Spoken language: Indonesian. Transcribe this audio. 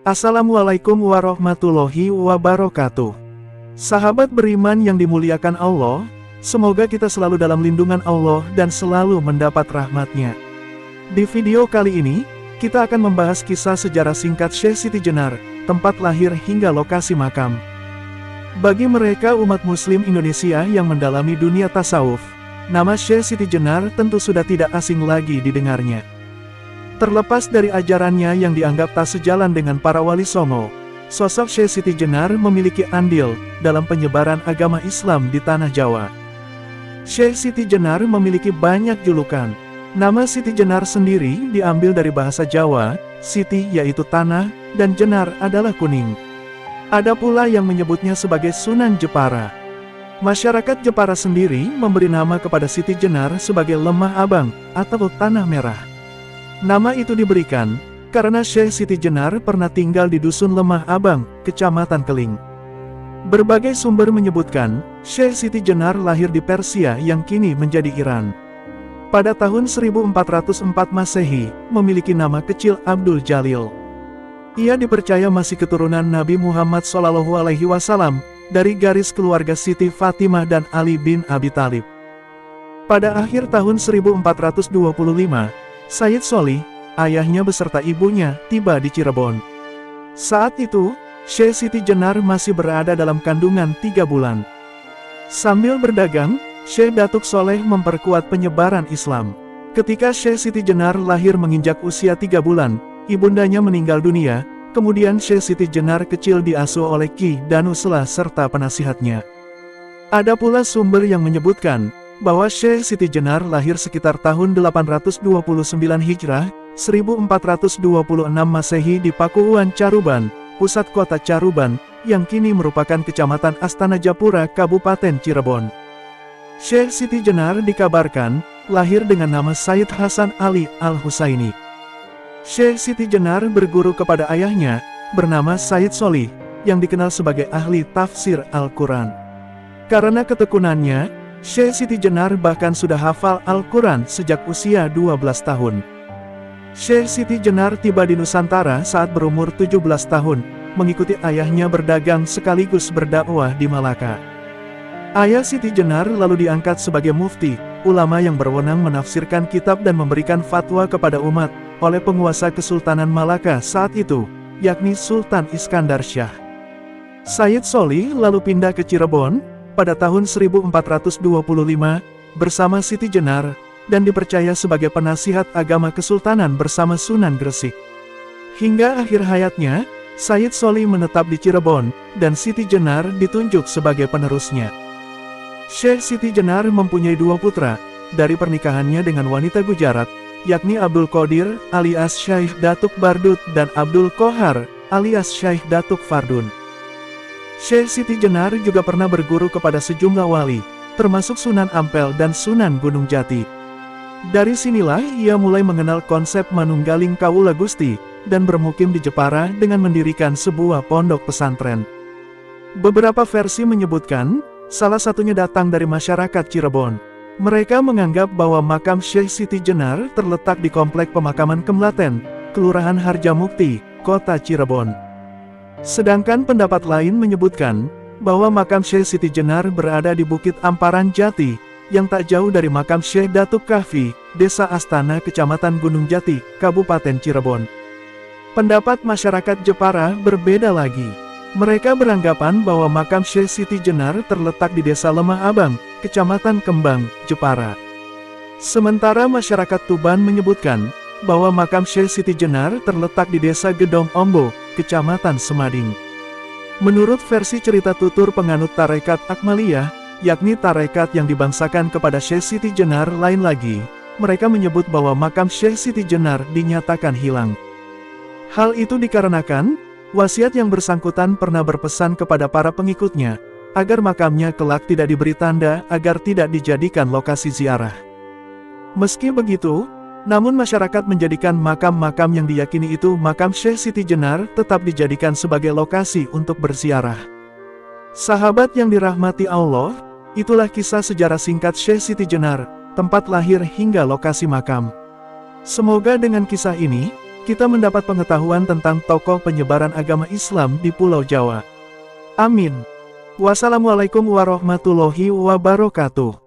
Assalamualaikum warahmatullahi wabarakatuh. Sahabat beriman yang dimuliakan Allah, semoga kita selalu dalam lindungan Allah dan selalu mendapat rahmat-Nya. Di video kali ini, kita akan membahas kisah sejarah singkat Syekh Siti Jenar, tempat lahir hingga lokasi makam. Bagi mereka umat muslim Indonesia yang mendalami dunia tasawuf, nama Syekh Siti Jenar tentu sudah tidak asing lagi didengarnya. Terlepas dari ajarannya yang dianggap tak sejalan dengan para wali songo, sosok Syekh Siti Jenar memiliki andil dalam penyebaran agama Islam di tanah Jawa. Syekh Siti Jenar memiliki banyak julukan. Nama Siti Jenar sendiri diambil dari bahasa Jawa, Siti yaitu tanah, dan Jenar adalah kuning. Ada pula yang menyebutnya sebagai Sunan Jepara. Masyarakat Jepara sendiri memberi nama kepada Siti Jenar sebagai Lemah Abang atau Tanah Merah. Nama itu diberikan karena Syekh Siti Jenar pernah tinggal di Dusun Lemah Abang, Kecamatan Keling. Berbagai sumber menyebutkan, Syekh Siti Jenar lahir di Persia yang kini menjadi Iran. Pada tahun 1404 Masehi, memiliki nama kecil Abdul Jalil. Ia dipercaya masih keturunan Nabi Muhammad SAW dari garis keluarga Siti Fatimah dan Ali bin Abi Thalib. Pada akhir tahun 1425, Sayyid Sholih, ayahnya beserta ibunya, tiba di Cirebon. Saat itu, Syekh Siti Jenar masih berada dalam kandungan 3 bulan. Sambil berdagang, Syekh Datuk Soleh memperkuat penyebaran Islam. Ketika Syekh Siti Jenar lahir menginjak usia 3 bulan, ibundanya meninggal dunia, kemudian Syekh Siti Jenar kecil diasuh oleh Ki Danusla serta penasihatnya. Ada pula sumber yang menyebutkan bahwa Syekh Siti Jenar lahir sekitar tahun 829 Hijrah, 1426 Masehi di Pakuwuan Caruban, pusat kota Caruban, yang kini merupakan Kecamatan Astana Japura, Kabupaten Cirebon. Syekh Siti Jenar dikabarkan lahir dengan nama Sayyid Hasan Ali Al-Husaini. Syekh Siti Jenar berguru kepada ayahnya, bernama Sayyid Sholih, yang dikenal sebagai ahli tafsir Al-Quran. Karena ketekunannya, Syekh Siti Jenar bahkan sudah hafal Al-Quran sejak usia 12 tahun. Syekh Siti Jenar tiba di Nusantara saat berumur 17 tahun, mengikuti ayahnya berdagang sekaligus berdakwah di Malaka. Ayah Siti Jenar lalu diangkat sebagai mufti, ulama yang berwenang menafsirkan kitab dan memberikan fatwa kepada umat, oleh penguasa Kesultanan Malaka saat itu, yakni Sultan Iskandar Shah. Sayyid Sholih lalu pindah ke Cirebon pada tahun 1425, bersama Siti Jenar, dan dipercaya sebagai penasihat agama Kesultanan bersama Sunan Gresik. Hingga akhir hayatnya, Sayyid Sholih menetap di Cirebon, dan Siti Jenar ditunjuk sebagai penerusnya. Syekh Siti Jenar mempunyai 2 putra, dari pernikahannya dengan wanita Gujarat, yakni Abdul Qadir alias Syekh Datuk Bardut dan Abdul Qohar alias Syekh Datuk Fardun. Syekh Siti Jenar juga pernah berguru kepada sejumlah wali, termasuk Sunan Ampel dan Sunan Gunung Jati. Dari sinilah ia mulai mengenal konsep manunggaling Kawula Gusti, dan bermukim di Jepara dengan mendirikan sebuah pondok pesantren. Beberapa versi menyebutkan, salah satunya datang dari masyarakat Cirebon. Mereka menganggap bahwa makam Syekh Siti Jenar terletak di Komplek Pemakaman Kemlaten, Kelurahan Harjamukti, Kota Cirebon. Sedangkan pendapat lain menyebutkan bahwa makam Syekh Siti Jenar berada di Bukit Amparan Jati, yang tak jauh dari makam Syekh Datuk Kahfi, Desa Astana, Kecamatan Gunung Jati, Kabupaten Cirebon. Pendapat masyarakat Jepara berbeda lagi. Mereka beranggapan bahwa makam Syekh Siti Jenar terletak di Desa Lemah Abang, Kecamatan Kembang, Jepara. Sementara masyarakat Tuban menyebutkan bahwa makam Syekh Siti Jenar terletak di Desa Gedong Ombo, Kecamatan Semading. Menurut versi cerita tutur penganut tarekat Akmaliyah, yakni tarekat yang dibangsakan kepada Syekh Siti Jenar lain lagi, mereka menyebut bahwa makam Syekh Siti Jenar dinyatakan hilang. Hal itu dikarenakan, wasiat yang bersangkutan pernah berpesan kepada para pengikutnya, agar makamnya kelak tidak diberi tanda agar tidak dijadikan lokasi ziarah. Meski begitu, namun masyarakat menjadikan makam-makam yang diyakini itu makam Syekh Siti Jenar tetap dijadikan sebagai lokasi untuk berziarah. Sahabat yang dirahmati Allah, itulah kisah sejarah singkat Syekh Siti Jenar, tempat lahir hingga lokasi makam. Semoga dengan kisah ini, kita mendapat pengetahuan tentang tokoh penyebaran agama Islam di Pulau Jawa. Amin. Wassalamualaikum warahmatullahi wabarakatuh.